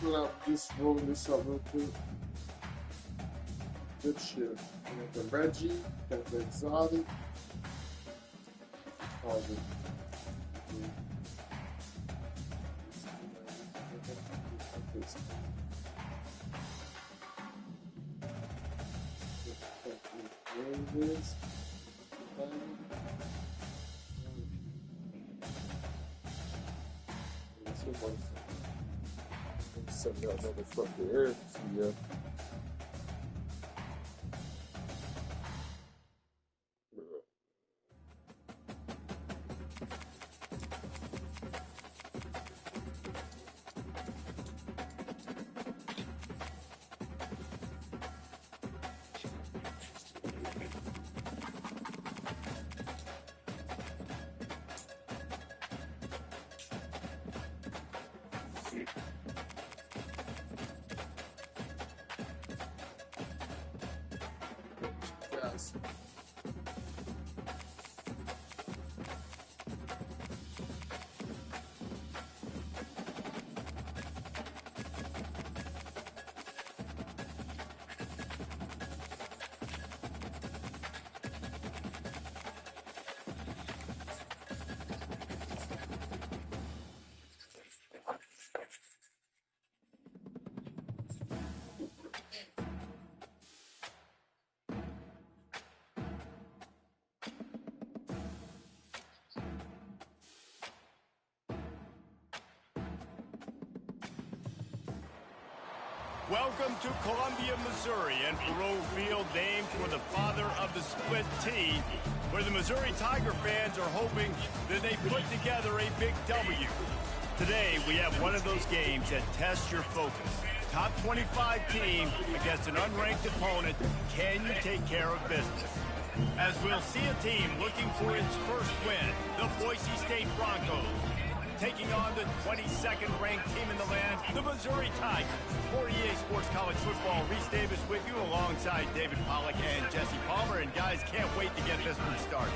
fill out this, rolling this up real quick. Good shit. We got the Reggie, got the Exotic. Pause it. There it is. Setting out another fucking air. See ya. Welcome to Columbia, Missouri, and Faurot Field, named for the father of the split T, where the Missouri Tiger fans are hoping that they put together a big W. Today, we have one of those games that tests your focus. Top 25 team against an unranked opponent. Can you take care of business? As we'll see a team looking for its first win, the Boise State Broncos, taking on the 22nd ranked team in the land, the Missouri Tigers. For EA Sports College Football, Reese Davis with you alongside David Pollack and Jesse Palmer. And guys, can't wait to get this one started.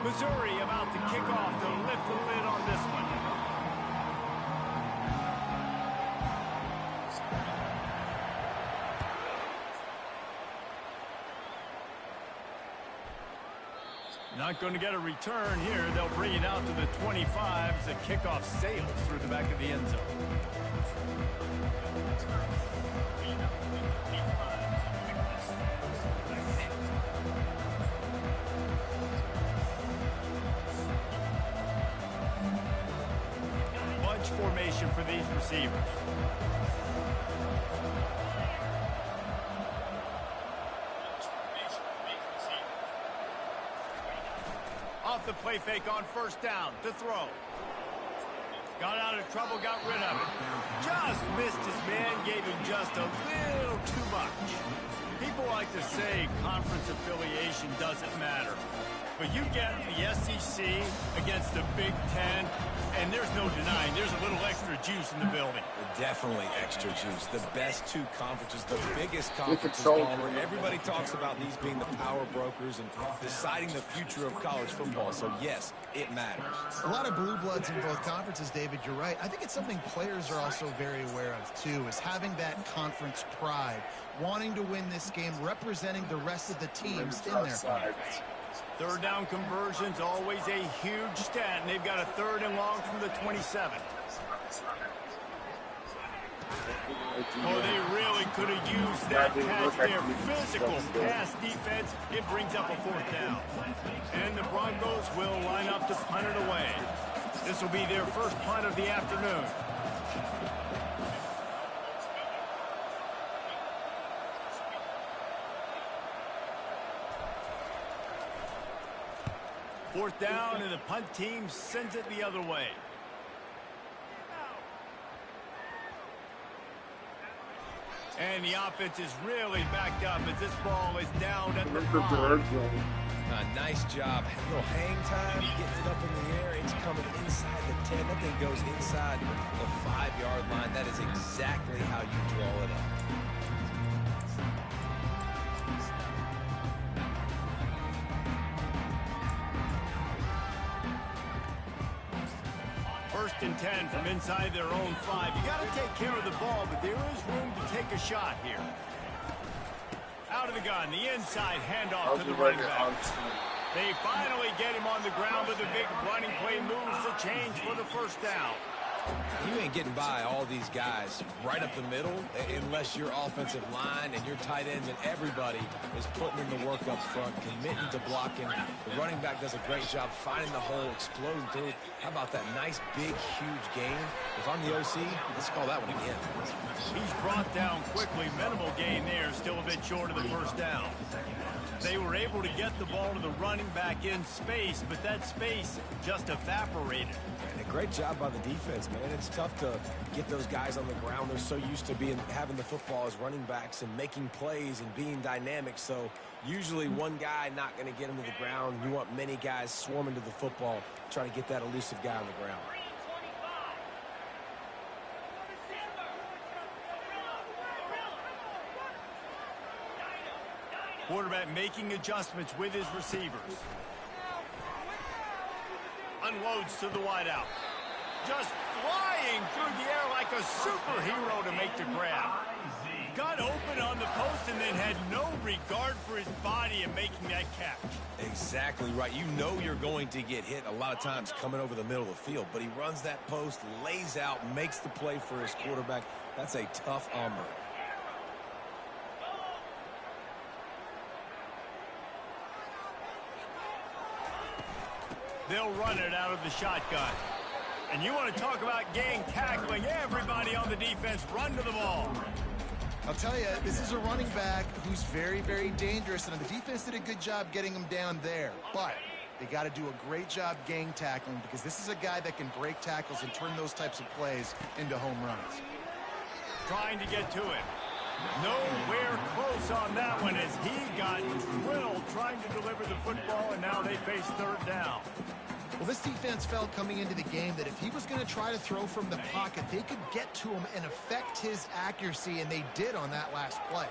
Missouri about to kick off to lift the lid on this one. Not going to get a return here. They'll bring it out to the 25 as the kickoff sails through the back of the end zone. Formation for these receivers. Off the play fake on first down to throw. Got out of trouble, got rid of it. Just missed his man, gave him just a little too much. People like to say conference affiliation doesn't matter. But you get the SEC against the Big Ten, and there's no denying there's a little extra juice in the building. Definitely extra juice. The best two conferences, the biggest conferences, Palmer. Everybody talks about these being the power brokers and deciding the future of college football. So, yes, it matters. A lot of blue bloods in both conferences, David. You're right. I think it's something players are also very aware of, too, is having that conference pride, wanting to win this game, representing the rest of the teams in their conference. Third down conversion's always a huge stat, and they've got a third and long from the 27. Oh, they really could have used that pass there. Physical pass defense. It brings up a fourth down. And the Broncos will line up to punt it away. This will be their first punt of the afternoon. Fourth down, and the punt team sends it the other way. And the offense is really backed up as this ball is down at the Look at the 5. red zone. Nice job. A little hang time, getting it up in the air. It's coming inside the 10. That thing goes inside the 5-yard line. That is exactly how you draw it up. First and 10 from inside their own 5. You got to take care of the ball, but there is room to take a shot here. Out of the gun, the inside handoff to the running back. They finally get him on the ground with a big running play, moves the chains for the first down. You ain't getting by all these guys right up the middle unless your offensive line and your tight ends and everybody is putting in the work up front, committing to blocking. The running back does a great job finding the hole, exploding through. How about that nice, big, huge gain? If I'm the OC, let's call that one again. He's brought down quickly. Minimal gain there, still a bit short of the first down. They were able to get the ball to the running back in space, but that space just evaporated. And a great job by the defense, man. It's tough to get those guys on the ground. They're so used to having the football as running backs and making plays and being dynamic. So usually one guy not going to get them to the ground. You want many guys swarming to the football, trying to get that elusive guy on the ground. Quarterback making adjustments with his receivers. Unloads to the wideout. Just flying through the air like a superhero to make the grab. Got open on the post and then had no regard for his body in making that catch. Exactly right. You know you're going to get hit a lot of times coming over the middle of the field, but he runs that post, lays out, makes the play for his quarterback. That's a tough hombre. They'll run it out of the shotgun. And you want to talk about gang tackling. Everybody on the defense run to the ball. I'll tell you, this is a running back who's very, very dangerous, and the defense did a good job getting him down there. But they got to do a great job gang tackling because this is a guy that can break tackles and turn those types of plays into home runs. Trying to get to it. Nowhere close on that one as he got drilled trying to deliver the football, and now they face third down. Well, this defense felt coming into the game that if he was going to try to throw from the pocket, they could get to him and affect his accuracy, and they did on that last play.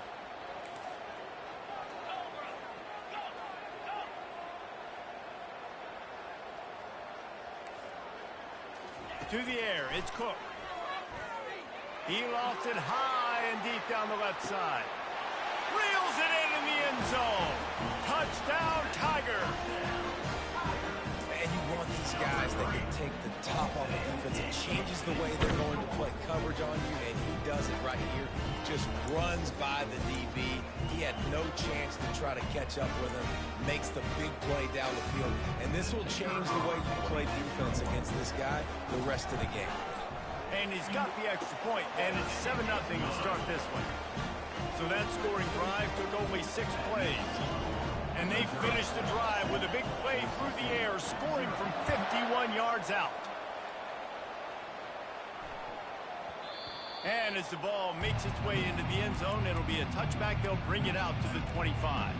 To the air, it's Cook. He lofts it high and deep down the left side. Reels it in the end zone. Touchdown, Tiger. And you want these guys that can take the top off the defense. It changes the way they're going to play coverage on you, and he does it right here. Just runs by the DB. He had no chance to try to catch up with him. Makes the big play down the field. And this will change the way you play defense against this guy the rest of the game. And he's got the extra point, and it's 7-0 to start this one. So that scoring drive took only 6 plays. And they finished the drive with a big play through the air, scoring from 51 yards out. And as the ball makes its way into the end zone, it'll be a touchback. They'll bring it out to the 25.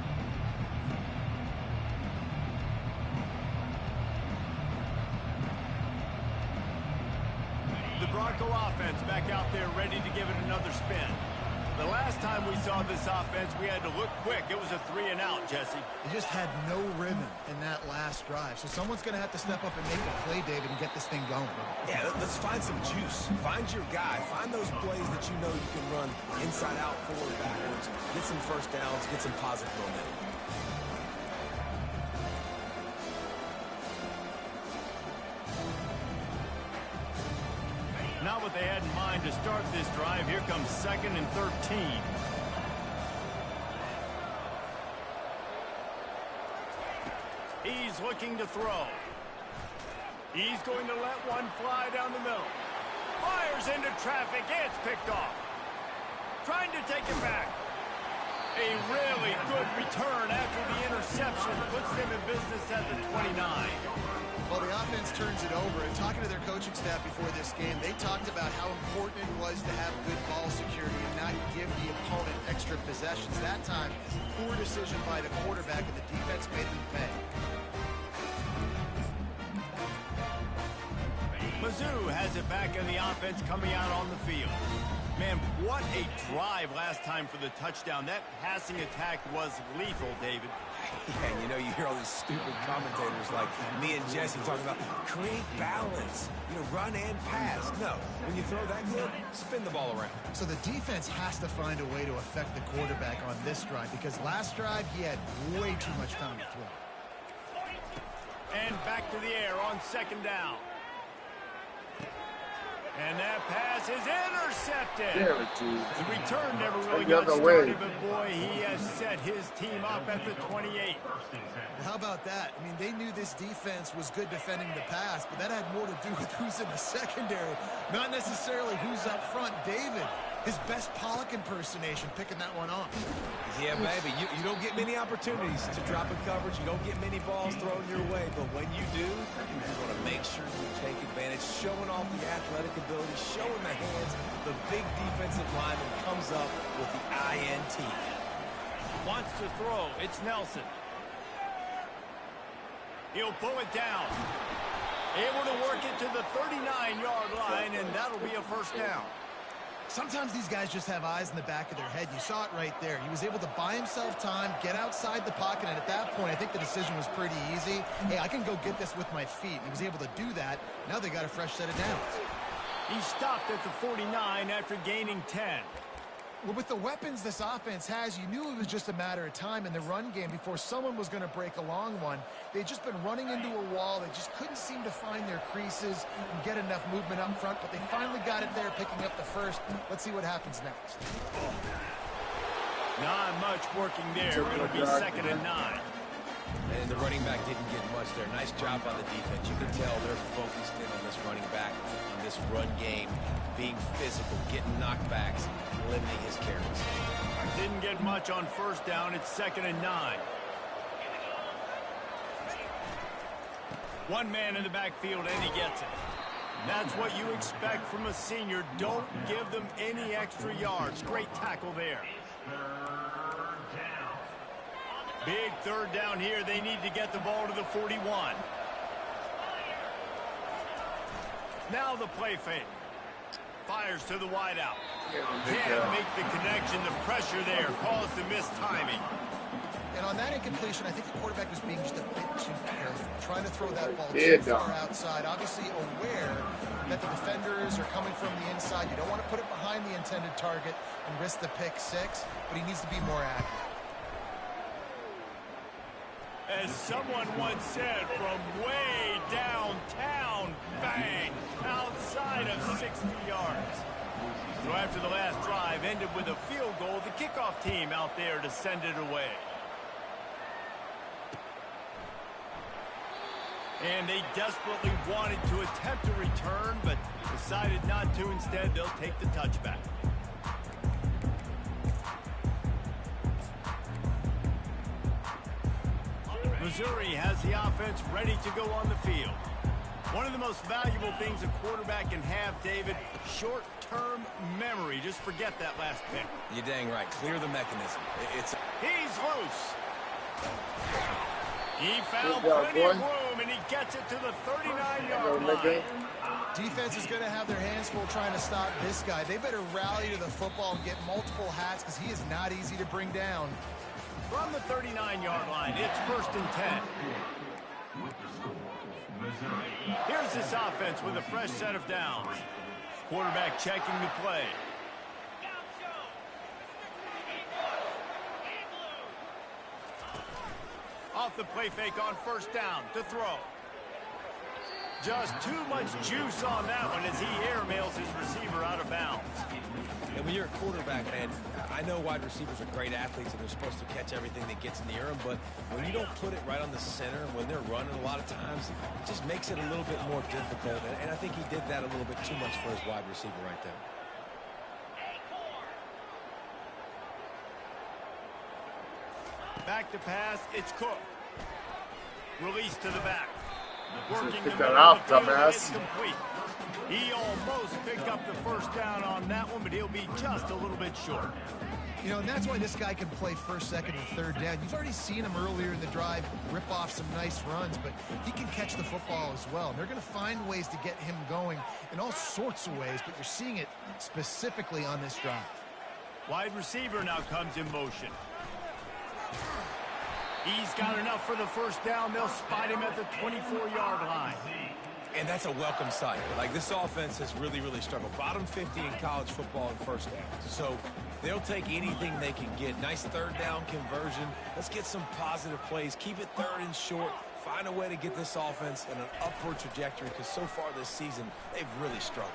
The Bronco offense back out there ready to give it another spin. The last time we saw this offense, we had to look quick. It was a 3-and-out, Jesse. They just had no rhythm in that last drive. So someone's going to have to step up and make a play, David, and get this thing going. Yeah, let's find some juice. Find your guy. Find those plays that you know you can run inside out, forward, backwards. Get some first downs. Get some positive momentum. Not what they had in mind to start this drive. Here comes 2nd and 13. He's looking to throw. He's going to let one fly down the middle. Fires into traffic. It's picked off. Trying to take it back. A really good return after the interception puts them in business at the 29. Well, the offense turns it over, and talking to their coaching staff before this game, they talked about how important it was to have good ball security and not give the opponent extra possessions. That time, poor decision by the quarterback, and the defense made them pay. Mizzou has it back in the offense coming out on the field. Man, what a drive last time for the touchdown. That passing attack was lethal, David. Yeah, and you know, you hear all these stupid commentators like me and Jesse talking about create balance, run and pass. No, when you throw that good, spin the ball around. So the defense has to find a way to affect the quarterback on this drive, because last drive he had way too much time to throw. And back to the air on second down. And that pass is intercepted. There it is. The return never really got started, but boy, he has set his team up at the 28. How about that? I mean, they knew this defense was good defending the pass, but that had more to do with who's in the secondary, not necessarily who's up front. David, his best Pollock impersonation, picking that one off. Yeah, baby, you don't get many opportunities to drop in coverage. You don't get many balls thrown your way, but when you do, you want to make sure you take advantage, showing off the athletic ability, showing the hands. The big defensive lineman comes up with the INT. Wants to throw. It's Nelson. He'll pull it down. Able to work it to the 39-yard line, and that'll be a first down. Sometimes these guys just have eyes in the back of their head. You saw it right there. He was able to buy himself time, get outside the pocket, and at that point, I think the decision was pretty easy. Hey, I can go get this with my feet. He was able to do that. Now they got a fresh set of downs. He stopped at the 49 after gaining 10. Well, with the weapons this offense has, you knew it was just a matter of time in the run game before someone was going to break a long one. They'd just been running into a wall. They just couldn't seem to find their creases and get enough movement up front, but they finally got it there, picking up the first. Let's see what happens next. Not much working there. It'll be second and 9. And the running back didn't get much there. Nice job on the defense. You can tell they're focused in on this running back, on this run game, being physical, getting knockbacks, limiting his carries. Didn't get much on first down. It's second and 9. One man in the backfield, and he gets it. That's what you expect from a senior. Don't give them any extra yards. Great tackle there. Big third down here. They need to get the ball to the 41. Now the play fake. Fires to the wideout. Can't make the connection. The pressure there caused the missed timing. And on that incompletion, I think the quarterback was being just a bit too careful, trying to throw that ball too far outside, obviously aware that the defenders are coming from the inside. You don't want to put it behind the intended target and risk the pick six, but he needs to be more accurate. As someone once said, from way downtown, bang, outside of 60 yards. So after the last drive ended with a field goal, the kickoff team out there to send it away. And they desperately wanted to attempt a return, but decided not to. Instead, they'll take the touchback. Missouri has the offense ready to go on the field. One of the most valuable things a quarterback can have, David, short-term memory. Just forget that last pick. You're dang right. Clear the mechanism. He's loose. He found plenty of room, and he gets it to the 39-yard line. Defense is going to have their hands full trying to stop this guy. They better rally to the football and get multiple hats, because he is not easy to bring down. From the 39-yard line, it's first and 10. Here's this offense with a fresh set of downs. Quarterback checking the play. Off the play fake on first down to throw. Just too much juice on that one as he airmails his receiver out of bounds. And when you're a quarterback, man, I know wide receivers are great athletes and they're supposed to catch everything that gets near them, but when you don't put it right on the center, when they're running a lot of times, it just makes it a little bit more difficult. And I think he did that a little bit too much for his wide receiver right there. Back to pass, it's Cook. Release to the back. Working Pick the that middle out, of the field, and dumbass. it's complete. He almost picked up the first down on that one, but he'll be just a little bit short. You know, and that's why this guy can play first, second, and third down. You've already seen him earlier in the drive rip off some nice runs, but he can catch the football as well. And they're going to find ways to get him going in all sorts of ways, but you're seeing it specifically on this drive. Wide receiver now comes in motion. He's got enough for the first down. They'll spot him at the 24-yard line. And that's a welcome sight. Like, this offense has really, really struggled. Bottom 50 in college football in first downs. So they'll take anything they can get. Nice third down conversion. Let's get some positive plays. Keep it third and short. Find a way to get this offense in an upward trajectory, because so far this season, they've really struggled.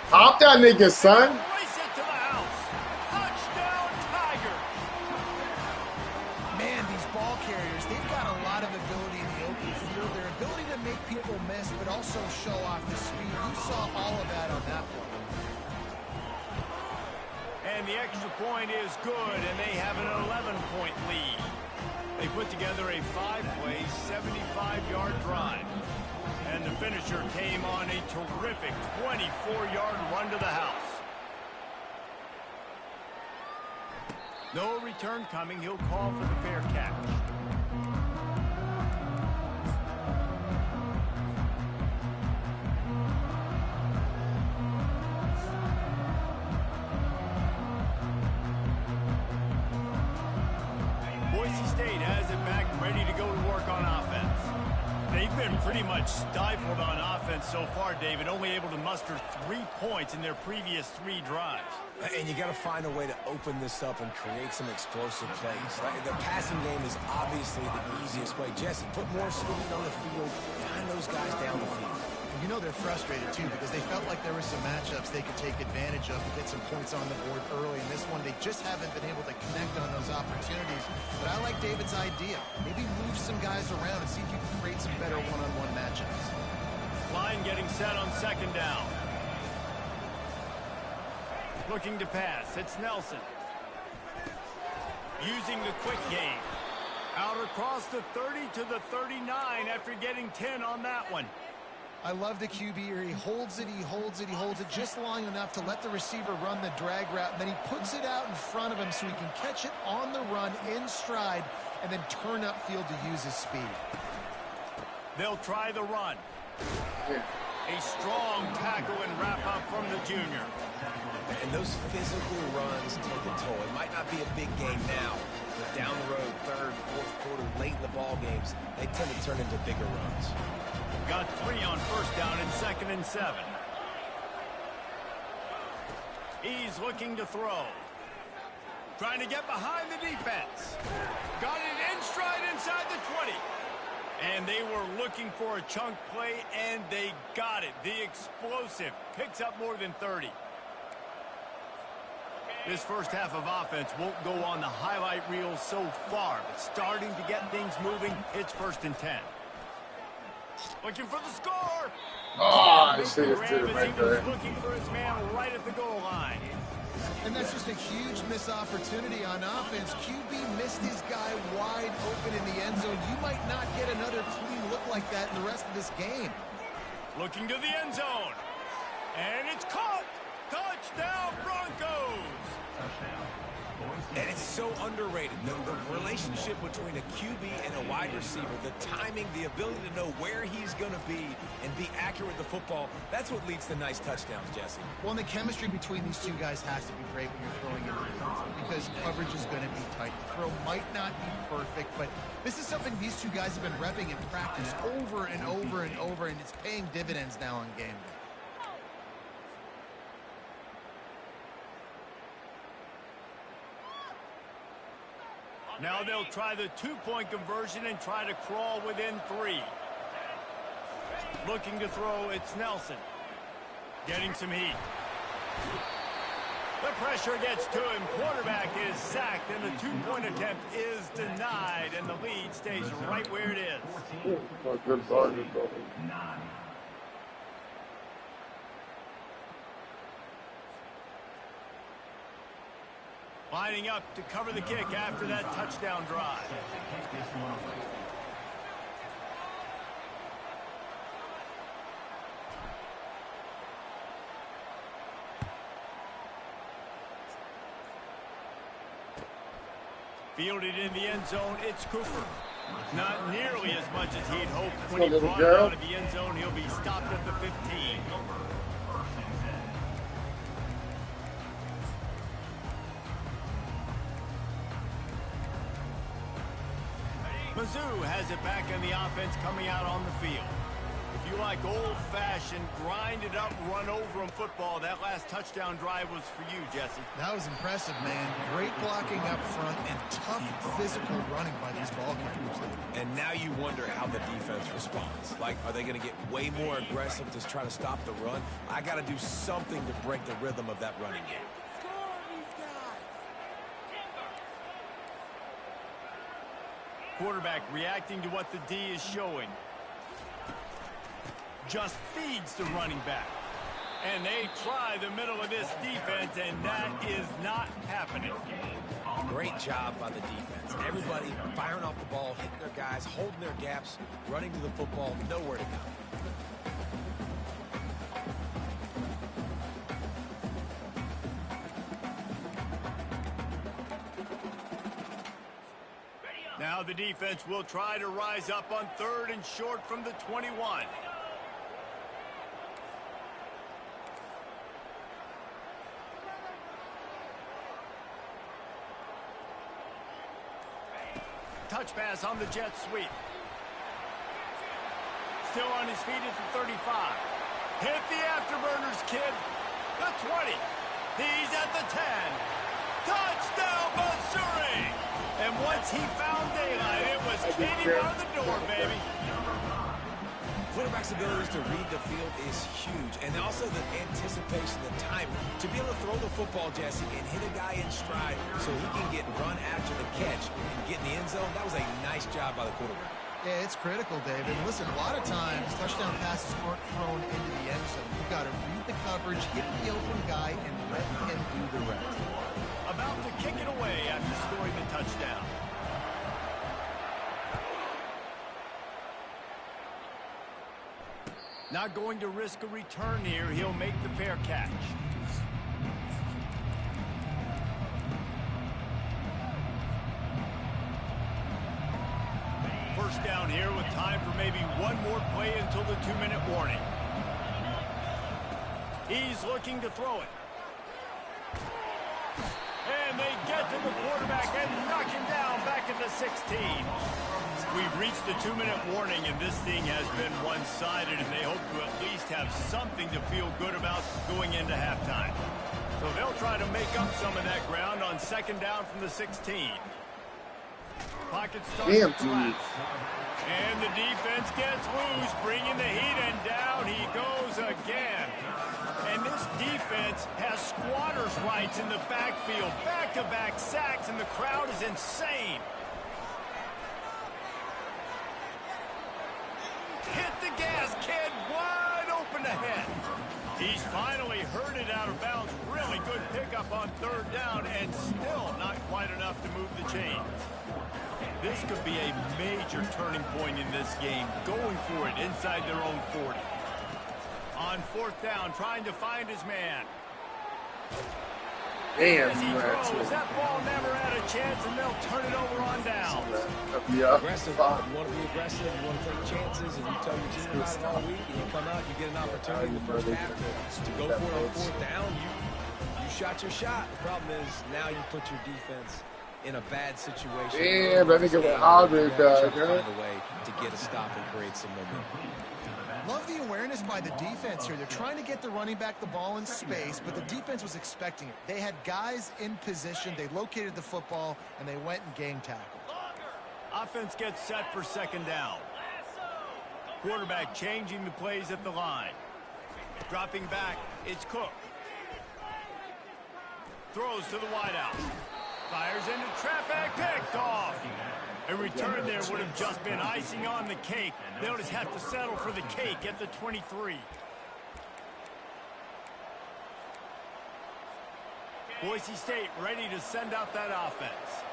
Pop that nigga, son. Race it to the house. Touchdown, Tiger. Man, these ball carriers, they've got a lot of ability in the open field. Their ability to make people miss, but also show off the speed. You saw all of that on that play. And the extra point is good, and they have an 11-point lead. They put together a 5-play, 75-yard drive. And the finisher came on a terrific 24-yard run to the house. No return coming. He'll call for the fair catch. Boise State has it back, ready to go to work on offense. They've been pretty much stifled on offense so far, David, only able to muster 3 points in their previous 3 drives. And you got to find a way to open this up and create some explosive plays. Like, the passing game is obviously the easiest way. Jesse, put more speed on the field. Find those guys down the field. You know they're frustrated, too, because they felt like there were some matchups they could take advantage of and get some points on the board early. In this one, they just haven't been able to connect on those opportunities. But I like David's idea. Maybe move some guys around and see if you can create some better one-on-one matchups. Line getting set on second down. Looking to pass. It's Nelson. Using the quick game. Out across the 30 to the 39 after getting 10 on that one. I love the QB here. He holds it, he holds it, he holds it just long enough to let the receiver run the drag route, and then he puts it out in front of him so he can catch it on the run in stride and then turn upfield to use his speed. They'll try the run. A strong tackle and wrap up from the junior. And those physical runs take a toll. It might not be a big game now, but down the road, third, fourth quarter, late in the ball games, they tend to turn into bigger runs. Got 3 on first down and 2nd and 7. He's looking to throw. Trying to get behind the defense. Got it in stride inside the 20. And they were looking for a chunk play, and they got it. The explosive picks up more than 30. This first half of offense won't go on the highlight reel so far, but starting to get things moving, it's 1st and 10. Looking for the score. Oh, I should have did it right He was there. looking for his man right at the goal line. And that's just a huge missed opportunity on offense. QB missed his guy wide open in the end zone. You might not get another clean look like that in the rest of this game. Looking to the end zone. And it's caught. Touchdown, Broncos. And it's so underrated. The relationship between a QB and a wide receiver, the timing, the ability to know where he's going to be and be accurate with the football, that's what leads to nice touchdowns, Jesse. Well, and the chemistry between these two guys has to be great when you're throwing into the end zone because coverage is going to be tight. The throw might not be perfect, but this is something these two guys have been repping in practice over and over and over, and it's paying dividends now on game day. Now they'll try the 2-point conversion and try to crawl within 3. Looking to throw, it's Nelson. Getting some heat. The pressure gets to him. Quarterback is sacked, and the 2-point attempt is denied, and the lead stays right where it is. Oh, good ball, good ball. Lining up to cover the kick after that touchdown drive. Fielded in the end zone, it's Cooper. Not nearly as much as he'd hoped. When Come he on, little brought girl. it out of the end zone, he'll be stopped at the 15. Mizzou has it back in the offense coming out on the field. If you like old-fashioned, grind-it-up, run-over-'em football, that last touchdown drive was for you, Jesse. That was impressive, man. Great blocking up front and tough physical running by these ball carriers. And now you wonder how the defense responds. Like, are they going to get way more aggressive to try to stop the run? I got to do something to break the rhythm of that running game. Quarterback reacting to what the D is showing. Just feeds the running back. And they try the middle of this defense, and that is not happening. Great job by the defense. Everybody firing off the ball, hitting their guys, holding their gaps, running to the football, nowhere to go. Now the defense will try to rise up on 3rd and short from the 21. Touch pass on the jet sweep. Still on his feet at the 35. Hit the afterburners, kid. The 20. He's at the 10. Touchdown, Missouri! And once he found daylight, it was Katie by the door, baby. Quarterback's abilities to read the field is huge, and also the anticipation, the time to be able to throw the football, Jesse, and hit a guy in stride so he can get run after the catch and get in the end zone. That was a nice job by the quarterback. Yeah, it's critical, David. Listen, a lot of times touchdown passes aren't thrown into the end zone. You've got to read the coverage, hit the open guy, and let him do the rest. About to kick it away after scoring the touchdown. Not going to risk a return here. He'll make the fair catch. First down here with time for maybe one more play until the 2-minute warning. He's looking to throw it. And they get to the quarterback and knock him down back at the 16. We've reached the 2-minute warning, and this thing has been one-sided, and they hope to at least have something to feel good about going into halftime. So they'll try to make up some of that ground on 2nd down from the 16. Pocket starts to collapse. And the defense gets loose, bringing the heat, and down he goes again. And this defense has squatters' rights in the backfield. Back-to-back sacks, and the crowd is insane. Hit the gas, kid. Wide open ahead. He's finally herded out of bounds. Really good pickup on 3rd down, and still not quite enough to move the chains. This could be a major turning point in this game. Going for it inside their own 40. On 4th down, trying to find his man. Damn, As he throws, that ball never had a chance, and they'll turn it over on down. Yeah. Aggressive. You want to be aggressive. You want to take chances, and you tell your team about it all week, and you come out, you get an opportunity in the first half to go for it on 4th down. You shot your shot. The problem is now you put your defense in a bad situation. Damn, I think it was Auburn, Find a way to get a stop and create some momentum. Love the awareness by the defense here. They're trying to get the running back the ball in space, but the defense was expecting it. They had guys in position. They located the football, and they went and gang tackled. Offense gets set for 2nd down. Quarterback changing the plays at the line. Dropping back, it's Cook. Throws to the wideout. Fires into traffic, picked off. A return there would have just been icing on the cake. They'll just have to settle for the cake at the 23. Boise State ready to send out that offense.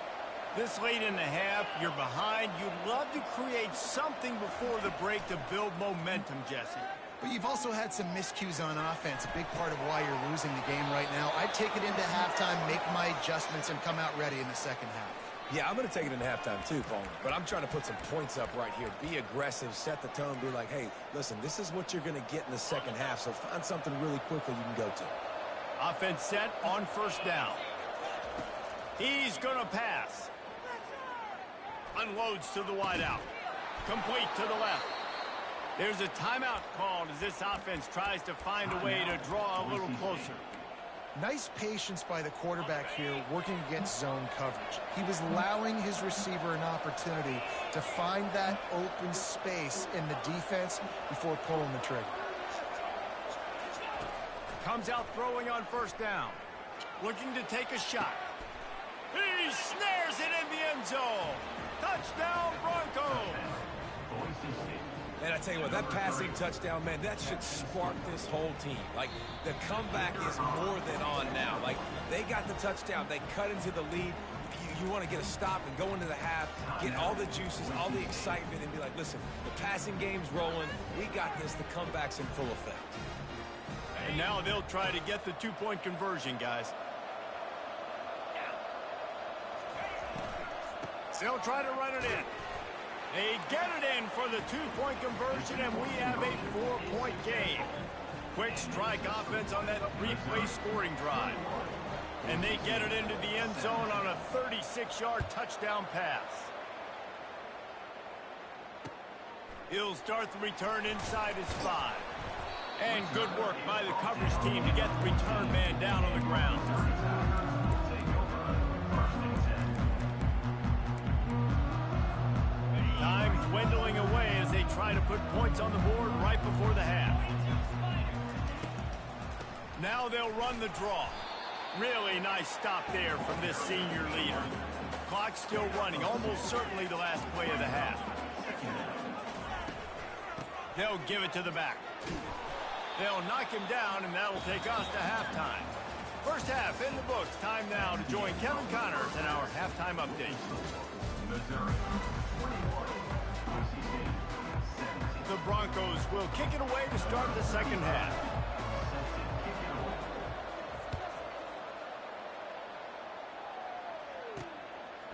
This late in the half, you're behind. You'd love to create something before the break to build momentum, Jesse. But you've also had some miscues on offense, a big part of why you're losing the game right now. I'd take it into halftime, make my adjustments, and come out ready in the 2nd half. Yeah, I'm going to take it in halftime too, Paul. But I'm trying to put some points up right here. Be aggressive, set the tone, be like, hey, listen, this is what you're going to get in the second half, so find something really quickly you can go to. Offense set on first down. He's going to pass. Unloads to the wideout. Complete to the left. There's a timeout called as this offense tries to find a way to draw a little closer. Nice patience by the quarterback here working against zone coverage. He was allowing his receiver an opportunity to find that open space in the defense before pulling the trigger. Comes out throwing on first down. Looking to take a shot. He snares it in the end zone. Touchdown Broncos. And I tell you what, that passing touchdown, man, that should spark this whole team. Like, the comeback is more than on now. Like, they got the touchdown. They cut into the lead. You want to get a stop and go into the half, get all the juices, all the excitement, and be like, listen, the passing game's rolling. We got this. The comeback's in full effect. And now they'll try to get the two-point conversion, guys. They'll try to run it in. They get it in for the two-point conversion, and we have a 4-point game. Quick strike offense on that three-play scoring drive. And they get it into the end zone on a 36-yard touchdown pass. He'll start the return inside his 5. And good work by the coverage team to get the return man down on the ground. Time dwindling away as they try to put points on the board right before the half. Now they'll run the draw. Really nice stop there from this senior leader. Clock still running, almost certainly the last play of the half. They'll give it to the back. They'll knock him down, and that'll take us to halftime. First half in the books. Time now to join Kevin Connors in our halftime update. The Broncos will kick it away to start the second half.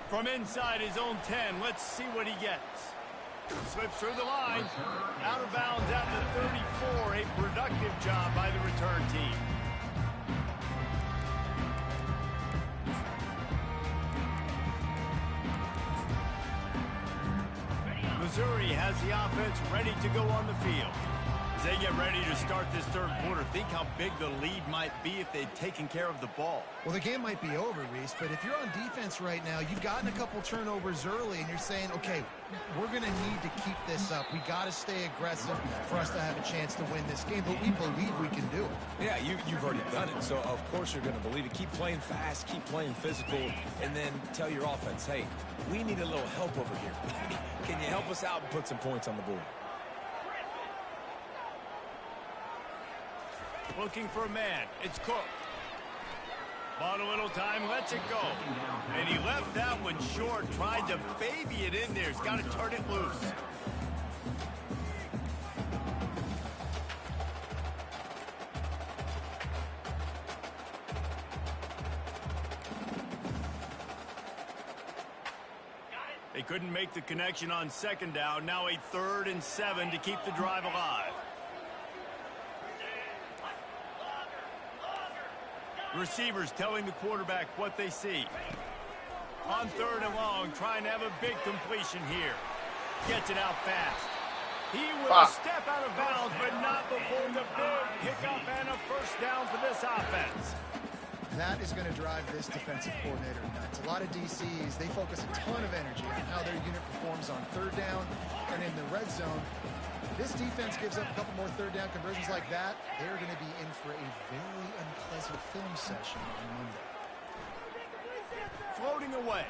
From inside his own 10, let's see what he gets. Slips through the line. Out of bounds at the 34. A productive job by the return team. Missouri has the offense ready to go on the field. As they get ready to start this third quarter, think how big the lead might be if they'd taken care of the ball. Well, the game might be over, Reese, but if you're on defense right now, you've gotten a couple turnovers early, and you're saying, okay, we're going to need to keep this up. We got to stay aggressive for us to have a chance to win this game, but we believe we can do it. Yeah, you've already done it, so of course you're going to believe it. Keep playing fast, keep playing physical, and then tell your offense, hey, we need a little help over here. Can you help us out and put some points on the board? Looking for a man. It's Cook. Bought a little time, lets it go. And he left that one short, tried to baby it in there. He's got to turn it loose. They couldn't make the connection on second down. Now a 3rd and 7 to keep the drive alive. Receivers telling the quarterback what they see. On 3rd and long, trying to have a big completion here. Gets it out fast. He will step out of bounds, but not before the big pickup and a first down for this offense. That is going to drive this defensive coordinator nuts. A lot of DCs, they focus a ton of energy on how their unit performs on 3rd down and in the red zone. This defense gives up a couple more 3rd down conversions like that. They're going to be in for a very unpleasant film session on Monday. Floating away.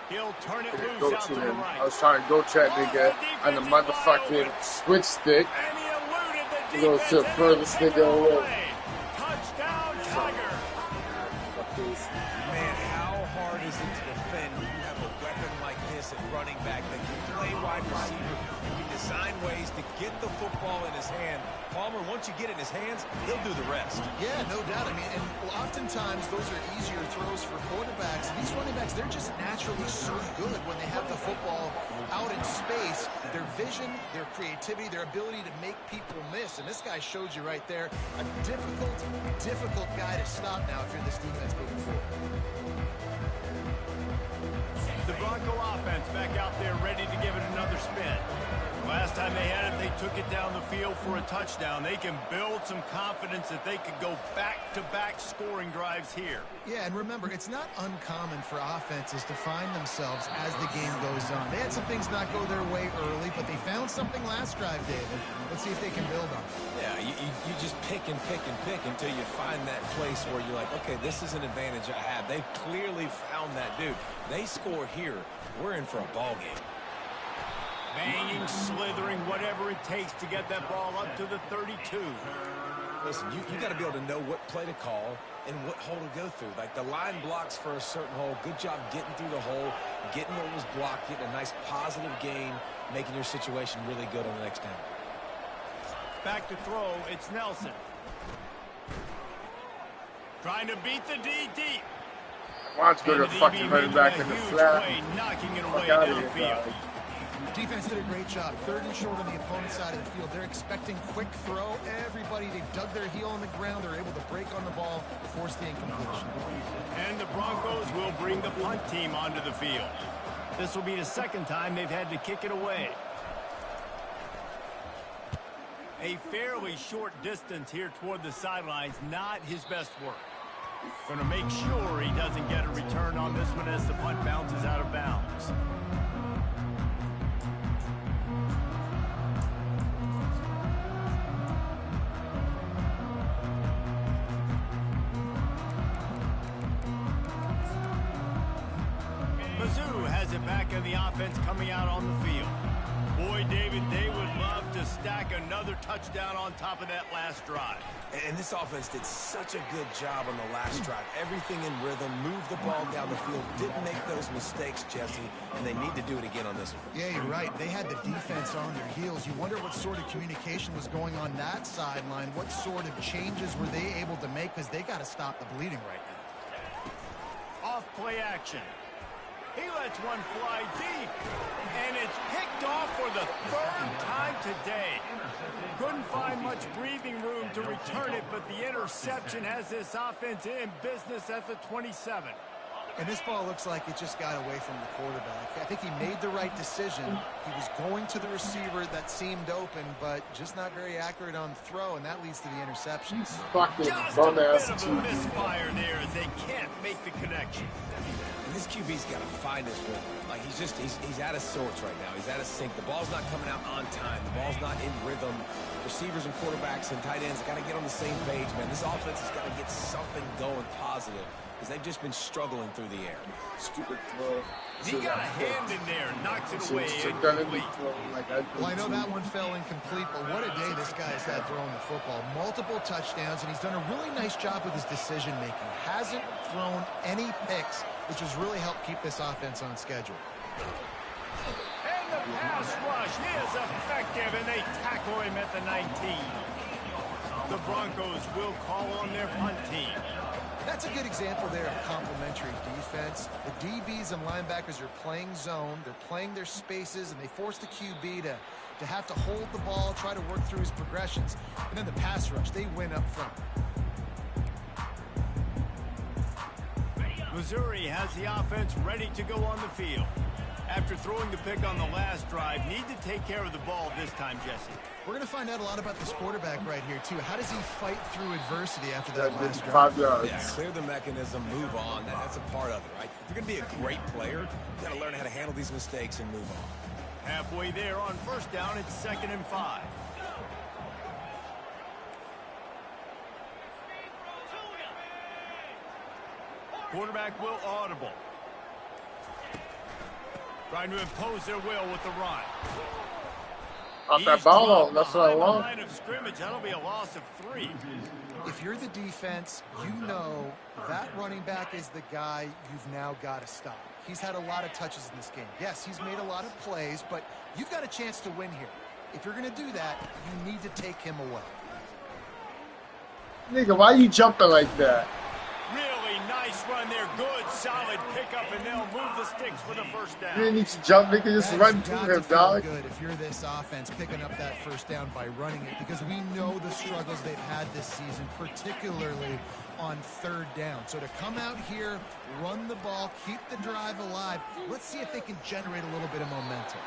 He'll turn it loose Go out to to the him. right. I was trying to go check nigga on the motherfucking switch stick. And he eluded the He goes to the furthest nigga away. Touchdown, Tiger. Man, how hard is it to defend when you have a weapon like this at running back, that can play wide receiver, who can design ways to get the football in his hand. Palmer, once you get it in his hands, he'll do the rest. Yeah, no doubt. I mean, and oftentimes those are easier throws for quarterbacks. These running backs, they're just naturally so good when they have the football out in space. Their vision, their creativity, their ability to make people miss. And this guy showed you right there, a difficult guy to stop now if you're this defense moving forward. The Bronco offense back out there ready to give it another spin. Last time they had it, they took it down the field for a touchdown. They can build some confidence that they could go back-to-back scoring drives here. Yeah, and remember, it's not uncommon for offenses to find themselves as the game goes on. They had some things not go their way early, but they found something last drive, David. Let's see if they can build on it. Yeah, you just pick and pick and pick until you find that place where you're like, okay, this is an advantage I have. They've clearly found that dude. They score here, we're in for a ball game. Banging, slithering, whatever it takes to get that ball up to the 32. Listen, you got to be able to know what play to call and what hole to go through. Like the line blocks for a certain hole. Good job getting through the hole, getting what was blocked, getting a nice positive gain, making your situation really good on the next down. Back to throw, it's Nelson. Trying to beat the D deep. Watch go to fucking running back in the flat. Knocking it away downfield. Defense did a great job. 3rd and short on the opponent's side of the field. They're expecting quick throw. Everybody, they dug their heel on the ground. They're able to break on the ball, force the incompletion. And the Broncos will bring the punt team onto the field. This will be the second time they've had to kick it away. A fairly short distance here toward the sidelines, not his best work. Going to make sure he doesn't get a return on this one as the punt bounces out of bounds. Mizzou has it back in the offense coming out on the field. Boy, David, they would love to stack another touchdown on top of that last drive. And this offense did such a good job on the last drive. Everything in rhythm, moved the ball down the field, didn't make those mistakes, Jesse, and they need to do it again on this one. Yeah, you're right. They had the defense on their heels. You wonder what sort of communication was going on that sideline. What sort of changes were they able to make, because they got to stop the bleeding right now. Off play action. He lets one fly deep, and it's picked off for the 3rd time today. Couldn't find much breathing room to return it, but the interception has this offense in business at the 27. And this ball looks like it just got away from the quarterback. I think he made the right decision. He was going to the receiver that seemed open, but just not very accurate on the throw, and that leads to the interceptions. Fucking Just bum a ass bit of a misfire there as they can't make the connection. And this QB's got to find his rhythm. Like he's out of sorts right now. He's out of sync. The ball's not coming out on time. The ball's not in rhythm. Receivers and quarterbacks and tight ends got to get on the same page, man. This offense has got to get something going positive, because they've just been struggling through the air. Stupid throw. He got a hand in there, knocks it away. Well, I know that one fell incomplete, but what a day this guy's had throwing the football. Multiple touchdowns, and he's done a really nice job with his decision-making. Hasn't thrown any picks, which has really helped keep this offense on schedule. And the pass rush is effective, and they tackle him at the 19. The Broncos will call on their punt team. That's a good example there of complementary defense. The DBs and linebackers are playing zone. They're playing their spaces, and they force the QB to have to hold the ball, try to work through his progressions. And then the pass rush, they win up front. Missouri has the offense ready to go on the field. After throwing the pick on the last drive, need to take care of the ball this time, Jesse. We're going to find out a lot about this quarterback right here, too. How does he fight through adversity after that last drive? 5 yards. Yeah, clear the mechanism, move on. That's a part of it, right? If you're going to be a great player, you got to learn how to handle these mistakes and move on. Halfway there on first down, it's 2nd and 5. Quarterback will audible. Trying to impose their will with the run. Off that ball, that's what I want. Line of scrimmage, that'll be a loss of 3. If you're the defense, you know that running back is the guy you've now got to stop. He's had a lot of touches in this game. Yes, he's made a lot of plays, but you've got a chance to win here. If you're going to do that, you need to take him away. Nigga, why you jumping like that? Really nice run there. Good, solid pickup, and they'll move the sticks for the first down. You didn't need to jump, nigga. Just run to him, dog. Good if you're this offense picking up that first down by running it, because we know the struggles they've had this season, particularly on third down. So to come out here, run the ball, keep the drive alive, let's see if they can generate a little bit of momentum.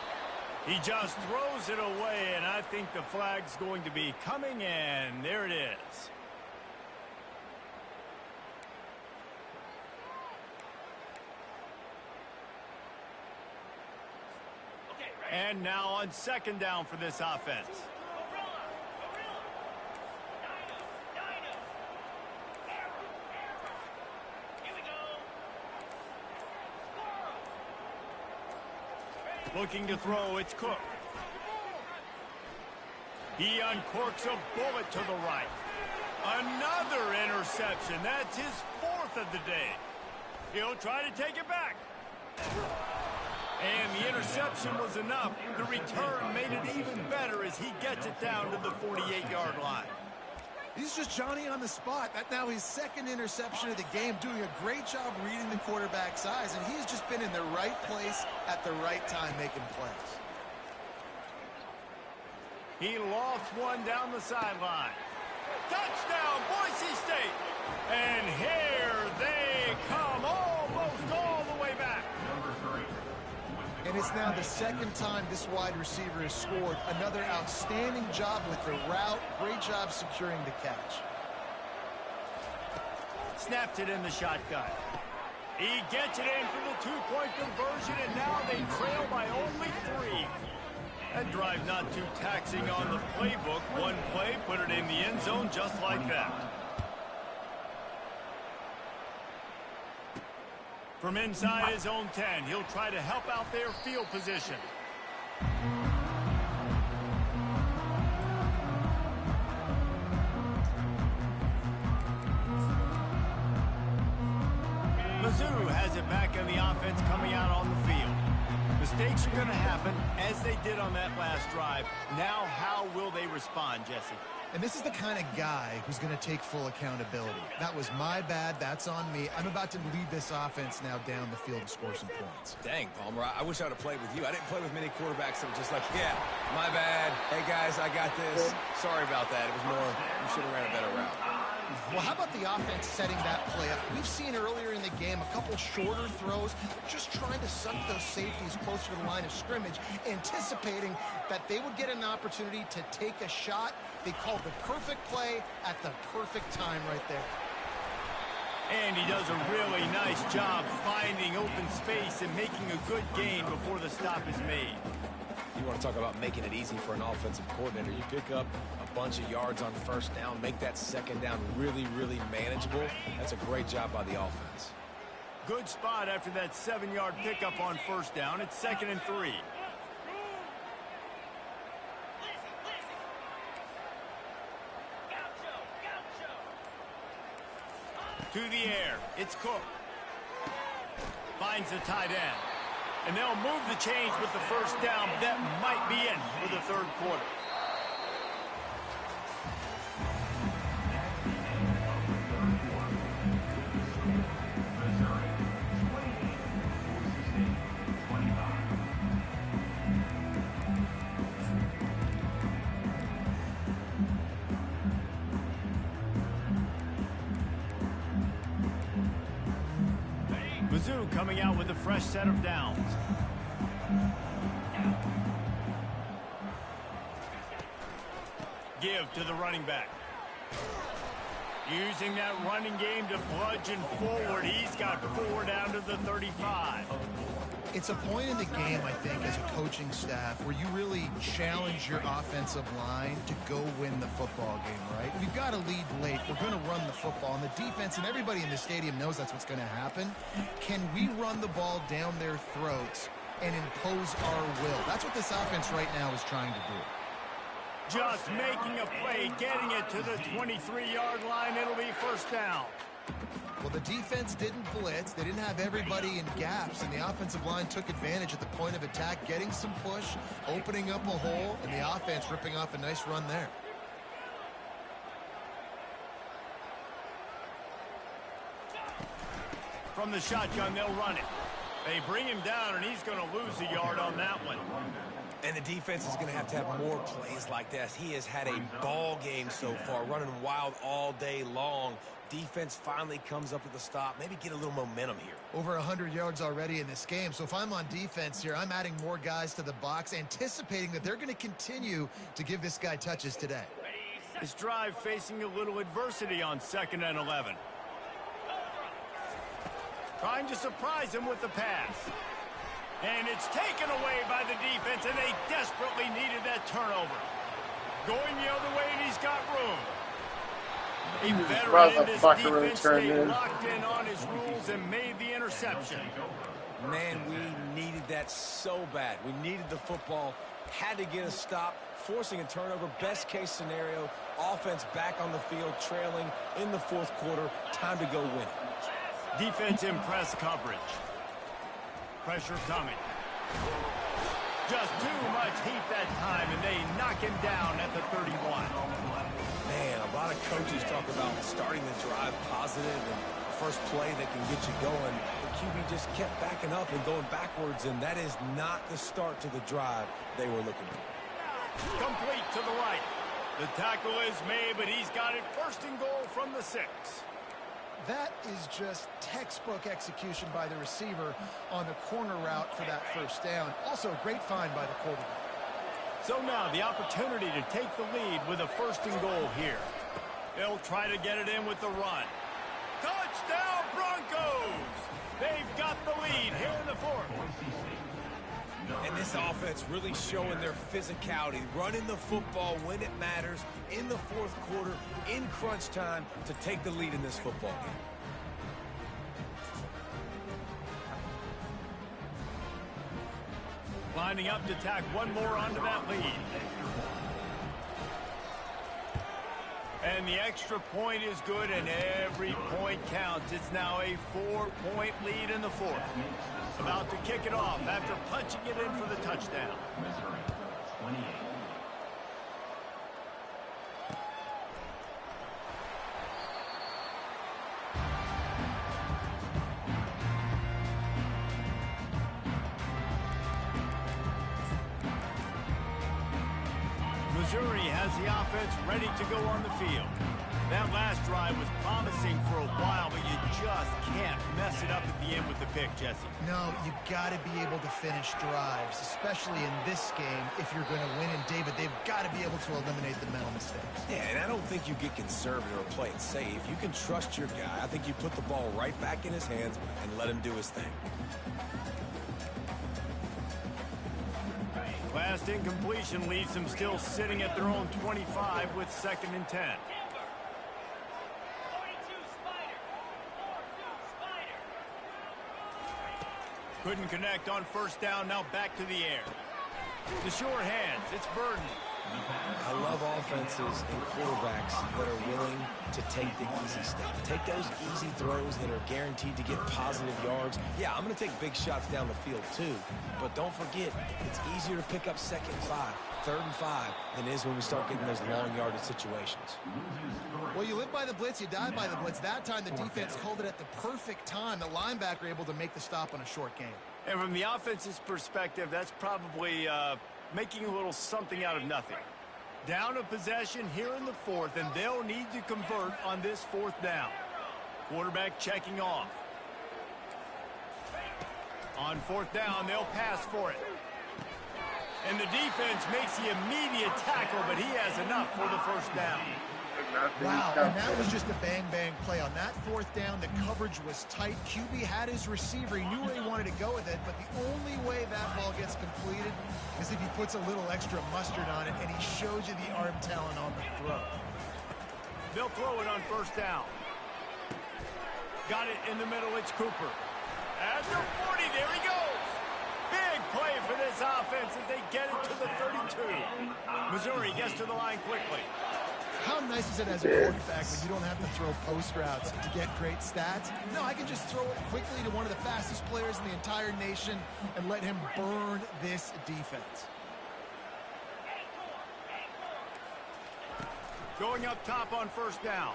He just throws it away, and I think the flag's going to be coming in. There it is. And now on second down for this offense. Looking to throw, it's Cook. He uncorks a bullet to the right. Another interception. That's his fourth of the day. He'll try to take it back. And the interception was enough. The return made it even better as he gets it down to the 48-yard line. He's just Johnny on the spot. That now his second interception of the game, doing a great job reading the quarterback's eyes, and he's just been in the right place at the right time making plays. He lofts one down the sideline. Touchdown, Boise State! And here they come, almost all the way back. And it's now the second time this wide receiver has scored. Another outstanding job with the route. Great job securing the catch. Snapped it in the shotgun. He gets it in for the two-point conversion, and now they trail by only 3. That drive not too taxing on the playbook. One play, put it in the end zone just like that. From inside his own 10, he'll try to help out their field position. Mizzou has it back in the offense coming out on the field. Mistakes are going to happen, as they did on that last drive. Now, how will they respond, Jesse? And this is the kind of guy who's going to take full accountability. That was my bad. That's on me. I'm about to lead this offense now down the field and score some points. Dang, Palmer, I wish I would have played with you. I didn't play with many quarterbacks that were just like, yeah, my bad. Hey, guys, I got this. Sorry about that. It was more, you should have ran a better route. Well, how about the offense setting that play up? We've seen earlier in the game a couple shorter throws, just trying to suck those safeties closer to the line of scrimmage, anticipating that they would get an opportunity to take a shot. They called the perfect play at the perfect time right there. And he does a really nice job finding open space and making a good gain before the stop is made. You want to talk about making it easy for an offensive coordinator. You pick up a bunch of yards on first down, make that second down really, really manageable. That's a great job by the offense. Good spot after that 7-yard pickup on first down. It's 2nd and 3. To the air, it's Cook. Finds the tight end. And they'll move the chains with the first down, but that might be it for the third quarter. Mizzou coming out with a fresh set of downs. Give to the running back. Using that running game to bludgeon forward. He's got 4 down to the 35. It's a point in the game, I think, as a coaching staff where you really challenge your offensive line to go win the football game, right? We've got to lead late. We're going to run the football. And the defense and everybody in the stadium knows that's what's going to happen. Can we run the ball down their throats and impose our will? That's what this offense right now is trying to do. Just making a play, getting it to the 23-yard line. It'll be first down. Well, the defense didn't blitz. They didn't have everybody in gaps, and the offensive line took advantage at the point of attack, getting some push, opening up a hole, and the offense ripping off a nice run there. From the shotgun, they'll run it. They bring him down, and he's going to lose a yard on that one. And the defense is going to have more plays like this. He has had a ball game so far, running wild all day long. Defense finally comes up with a stop, maybe get a little momentum here. Over 100 yards already in this game. So if I'm on defense here, I'm adding more guys to the box, anticipating that they're going to continue to give this guy touches today. This drive facing a little adversity on 2nd and 11. Trying to surprise him with the pass. And it's taken away by the defense, and they desperately needed that turnover. Going the other way, and he's got room. A veteran in this defense stayed locked in on his rules and made the interception. Man, we needed that so bad. We needed the football, had to get a stop, forcing a turnover. Best case scenario, offense back on the field, trailing in the 4th quarter. Time to go win it. Defense in press coverage. Pressure coming. Just too much heat that time, and they knock him down at the 31. Man, a lot of coaches talk about starting the drive positive and first play that can get you going. The QB just kept backing up and going backwards, and that is not the start to the drive they were looking for. Complete to the right. The tackle is made, but he's got it 1st and goal from the 6. That is just textbook execution by the receiver on the corner route for that first down. Also, great find by the quarterback. So now the opportunity to take the lead with a 1st and goal here. They'll try to get it in with the run. Touchdown Broncos! They've got the lead here in the 4th. And this offense really showing their physicality, running the football when it matters, in the 4th quarter, in crunch time, to take the lead in this football game. Lining up to tack one more onto that lead. And the extra point is good, and every point counts. It's now a 4-point lead in the 4th. About to kick it off after punching it in for the touchdown. Missouri has the offense ready to go on the field. That last drive was promising for a while, but you just can't mess it up at the end with the pick, Jesse. No, you got to be able to finish drives, especially in this game. If you're going to win, and David, they've got to be able to eliminate the mental mistakes. Yeah, and I don't think you get conservative or play it safe. You can trust your guy. I think you put the ball right back in his hands and let him do his thing. Last incompletion leaves them still sitting at their own 25 with 2nd and 10. Couldn't connect on 1st down, now back to the air. The sure hands, it's Burden. I love offenses and quarterbacks that are willing to take the easy step. Take those easy throws that are guaranteed to get positive yards. Yeah, I'm going to take big shots down the field too. But don't forget, it's easier to pick up 2nd and 5, 3rd and 5 than it is when we start getting those long yardage situations. Well, you live by the blitz, you die by the blitz. That time the defense called it at the perfect time. The linebacker able to make the stop on a short game. And from the offense's perspective, that's probably making a little something out of nothing. Down a possession here in the 4th, and they'll need to convert on this 4th down. Quarterback checking off. On 4th down, they'll pass for it. And the defense makes the immediate tackle, but he has enough for the 1st down. Wow, and that was just a bang-bang play. On that 4th down, the coverage was tight. QB had his receiver. He knew where he wanted to go with it, but the only way that ball gets completed is if he puts a little extra mustard on it, and he shows you the arm talent on the throw. They'll throw it on 1st down. Got it in the middle, it's Cooper. At the 40, there he goes. Big play for this this offense as they get it to the 32. Missouri gets to the line quickly. How nice is it as a quarterback when you don't have to throw post routes to get great stats? No, I can just throw it quickly to one of the fastest players in the entire nation and let him burn this defense. Going up top on first down.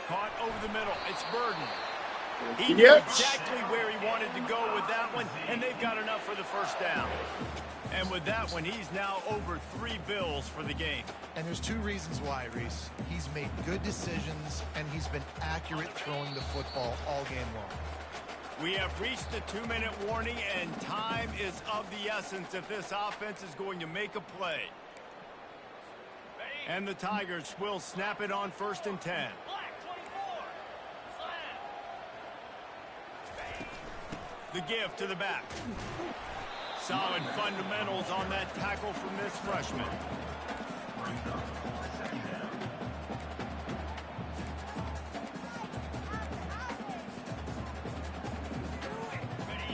Caught over the middle. It's Burden. He knew exactly where he wanted to go with that one, and they've got enough for the first down. And with that one, he's now over 3 bills for the game. And there's 2 reasons why, Reese. He's made good decisions, and he's been accurate throwing the football all game long. We have reached the 2-minute warning, and time is of the essence if this offense is going to make a play. And the Tigers will snap it on 1st and 10. The give to the back. Solid fundamentals on that tackle from this freshman.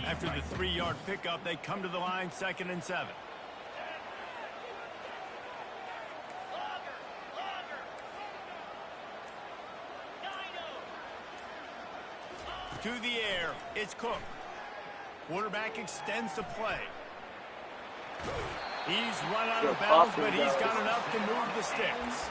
After the 3-yard pickup, they come to the line 2nd and 7. To the air, it's Cook. Quarterback extends the play. He's run out of bounds, but he's got enough to move the sticks.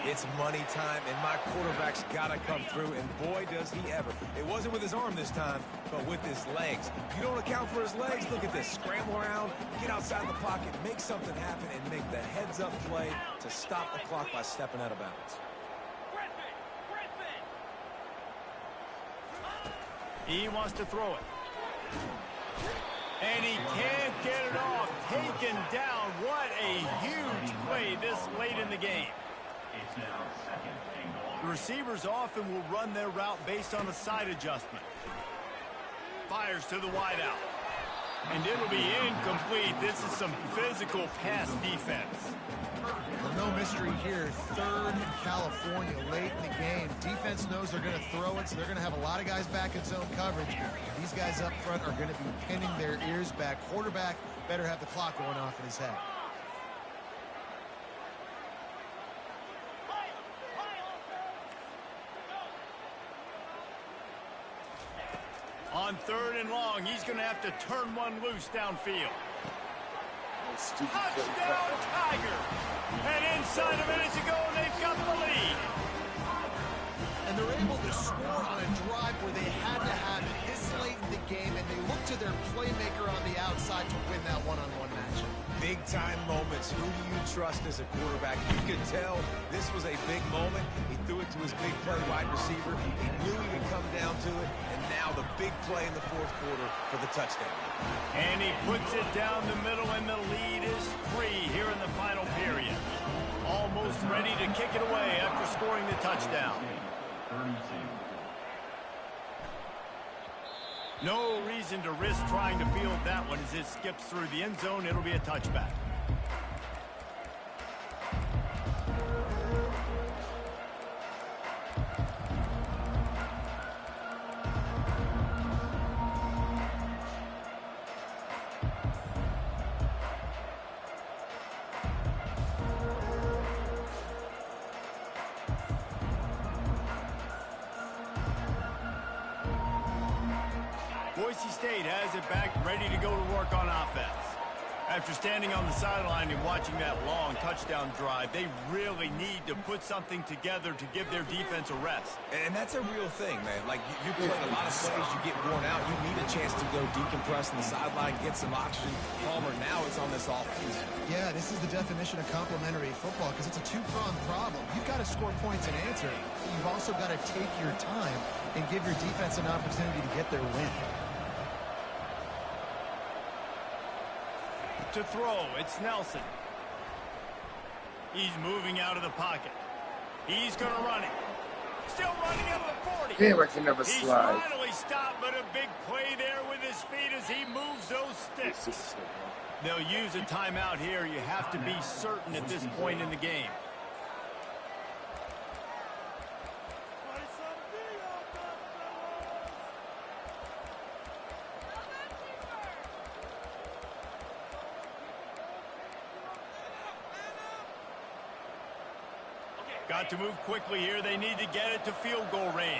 It's money time, and my quarterback's got to come through, and boy, does he ever. It wasn't with his arm this time, but with his legs. You don't account for his legs. Look at this. Scramble around, get outside the pocket, make something happen, and make the heads-up play to stop the clock by stepping out of bounds. He wants to throw it. And he can't get it off. Taken down. What a huge play this late in the game. The receivers often will run their route based on a side adjustment. Fires to the wideout. And it'll be incomplete. This is some physical pass defense. Well, no mystery here. 3rd in California late in the game. Defense knows they're going to throw it, so they're going to have a lot of guys back in zone coverage. These guys up front are going to be pinning their ears back. Quarterback better have the clock going off in his head. On 3rd and long, he's going to have to turn one loose downfield. Touchdown, Tiger! And inside a minute to go, and they've got the lead. And they're able to score on a drive where they had to have it this late in the game, and they look to their playmaker on the outside to win that one-on-one matchup. Big-time moments. Who do you trust as a quarterback? You could tell this was a big moment. He threw it to his big play wide receiver. He knew he would come down to it, and now the big play in the 4th quarter for the touchdown. And he puts it down the middle, and the lead is 3 here in the final period. Almost ready to kick it away after scoring the touchdown. No reason to risk trying to field that one as it skips through the end zone. It'll be a touchback. Boise State has it back, ready to go to work on offense. After standing on the sideline and watching that long touchdown drive, they really need to put something together to give their defense a rest. And that's a real thing, man. Like, you play a lot of plays, you get worn out, you need a chance to go decompress on the sideline, get some oxygen. Palmer, now it's on this offense. Yeah, this is the definition of complementary football because it's a 2-pronged problem. You've got to score points and answer. You've also got to take your time and give your defense an opportunity to get their win. To throw, it's Nelson. He's moving out of the pocket. He's going to run it. Still running out of the 40. Damn, I can never slide. He's finally stopped, but a big play there with his feet as he moves those sticks. They'll use a timeout here. You have to be certain at this point in the game. Got to move quickly here. They need to get it to field goal range.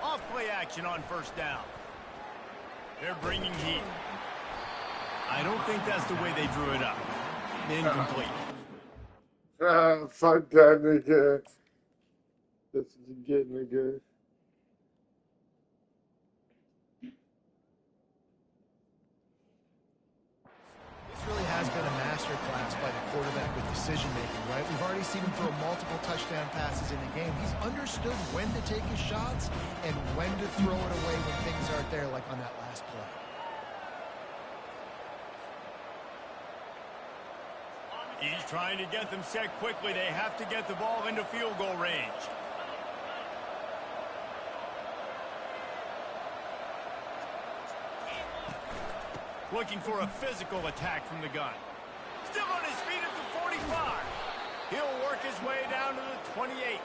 Off play action on first down. They're bringing heat. I don't think that's the way they drew it up. Incomplete. Fuck that nigga. This is a good nigga. This really has been a masterclass by the quarterback with decision-making, right? We've already seen him throw multiple touchdown passes in the game. He's understood when to take his shots and when to throw it away when things aren't there, like on that last play. He's trying to get them set quickly. They have to get the ball into field goal range. Looking for a physical attack from the gun. Still on his feet at the 45. He'll work his way down to the 28.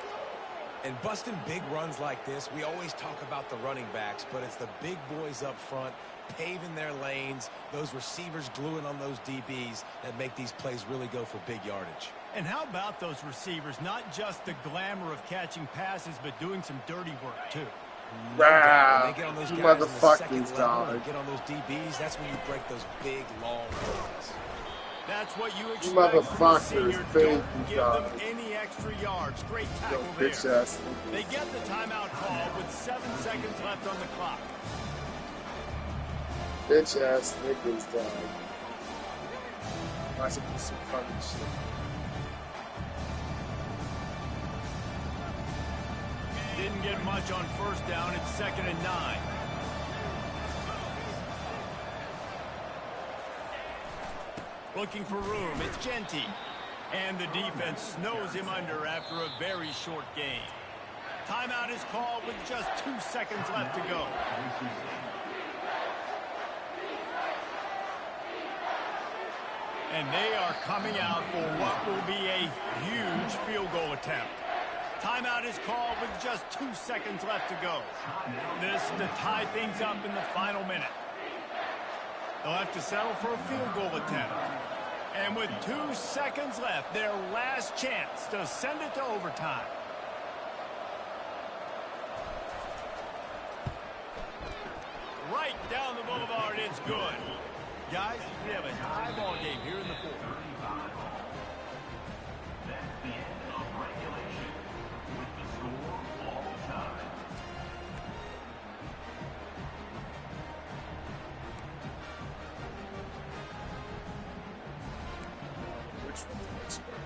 And busting big runs like this, we always talk about the running backs, but it's the big boys up front paving their lanes, those receivers gluing on those DBs that make these plays really go for big yardage. And how about those receivers? Not just the glamour of catching passes, but doing some dirty work, too. No doubt. When they get on those You guys in the second motherfucking level dog. and get on those DBs, that's when you break those big, long plays. That's what you You expect from a motherfuckers, senior. big Don't give dog. them any extra yards. Great Yo, tackle bitch there. ass They niggas. get the timeout call with 7 seconds left on the clock. Bitch ass niggas, dog. That's some funny shit. Didn't get much on first down. It's 2nd and 9. Looking for room. It's Genty. And the defense snows him under after a very short game. Timeout is called with just 2 seconds left to go. And they are coming out for what will be a huge field goal attempt. Timeout is called with just 2 seconds left to go. This to tie things up in the final minute. They'll have to settle for a field goal attempt. And with 2 seconds left, their last chance to send it to overtime. Right down the boulevard, it's good. Guys, we have a tie ball game here in the fourth. Which one's next one?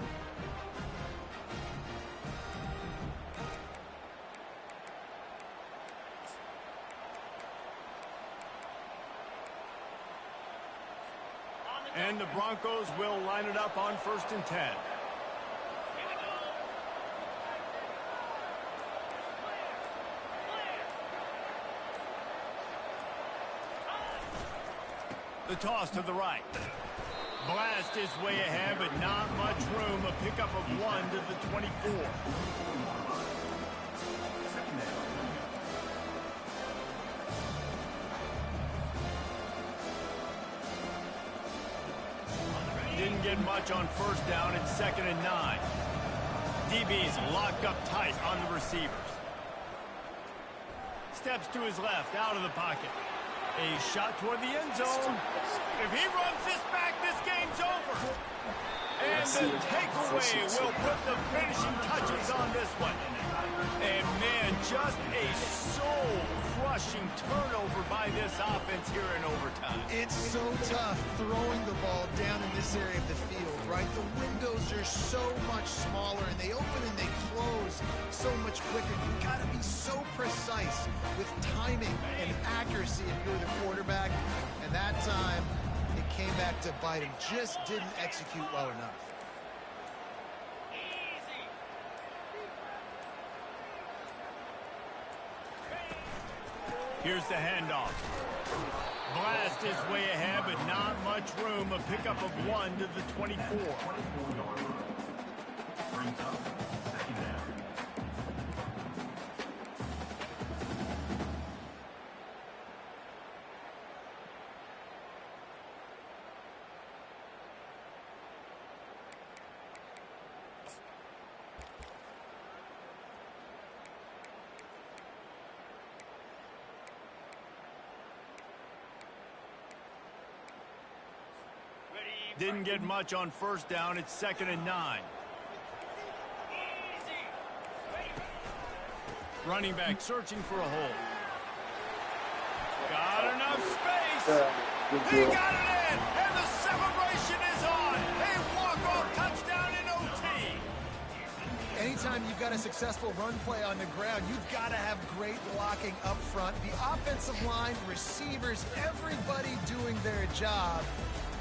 And the Broncos will line it up on 1st and 10. The toss to the right. Blast his way ahead, but not much room. A pickup of 1 to the 24. Didn't get much on first down. It's 2nd and 9. DB's locked up tight on the receivers. Steps to his left, out of the pocket. A shot toward the end zone. If he runs this back, this game's over. And the takeaway will put the finishing touches on this one. And man, just a soul-crushing turnover by this offense here in overtime. It's so tough throwing the ball down in this area of the field, right? The windows are so much smaller, and they open and they close so much quicker. You've got to be so precise with timing and accuracy if you're the quarterback. And that time, it came back to bite him. Just didn't execute well enough. Here's the handoff. Blast his way ahead, but not much room. A pickup of 1 to the 24. Didn't get much on first down. It's 2nd and 9. Running back searching for a hole. Got enough space. He got it in, and the celebration is on. A walk-off touchdown in OT. Anytime you've got a successful run play on the ground, you've got to have great blocking up front. The offensive line, receivers, everybody doing their job,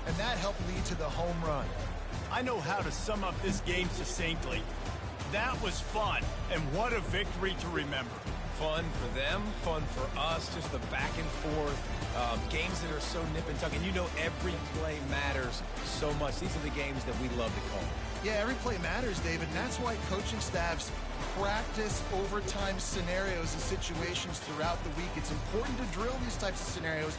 and that helped lead to the home run. I know how to sum up this game succinctly. That was fun, and what a victory to remember. Fun for them, fun for us, just the back and forth, games that are so nip and tuck, and you know every play matters so much. These are the games that we love to call. Yeah, every play matters, David, and that's why coaching staffs practice overtime scenarios and situations throughout the week. It's important to drill these types of scenarios